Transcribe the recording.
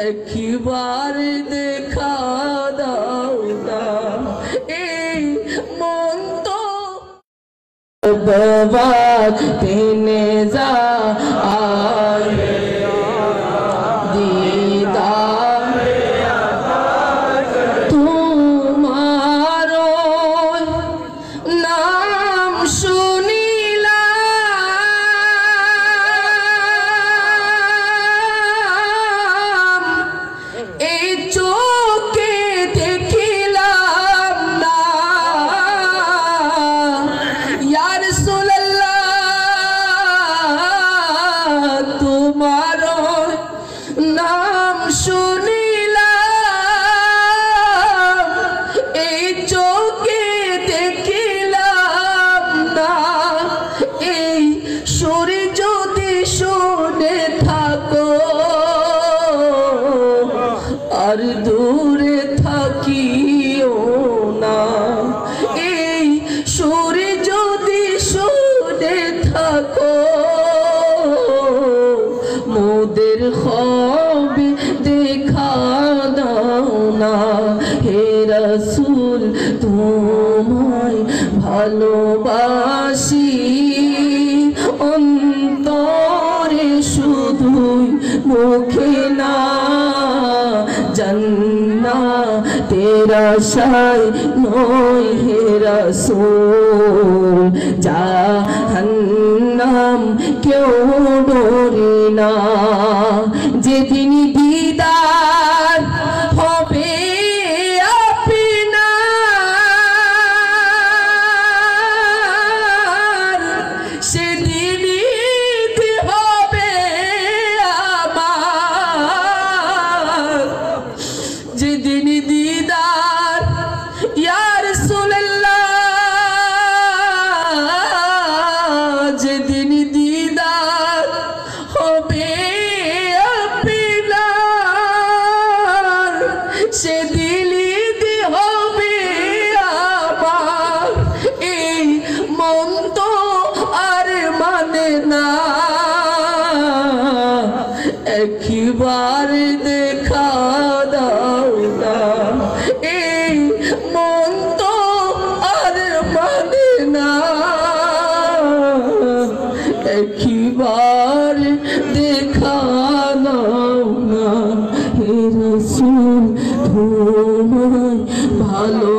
একবার দেখা দাও না, এই মন তো বাদ পেনে যা আর দূরে থাকিও না, এই সুরে যদি শুনে থাকো মোদের হবে দেখা দাও না। হে রাসূল তোমায় ভালোবাসি অন্তরে শুধুই মুখে না, জান্নাতের আশায় নয় হে রাসূল, জাহান্নাম কেউ ডরে না। যেদিন দিদার হবে আপনার, সেদিনই হবে আমার। যেদিন দিদার ইয়া রাসূলুল্লাহ, যেদিন দিদার হবে আপনার, সেদিনই হবে আমার। এই মন তো আর মানে না, একবার দেখা দাও না, এই মন তো আর মানে না। একবার দেখা দাও না হে রাসূল তোমায় ভালো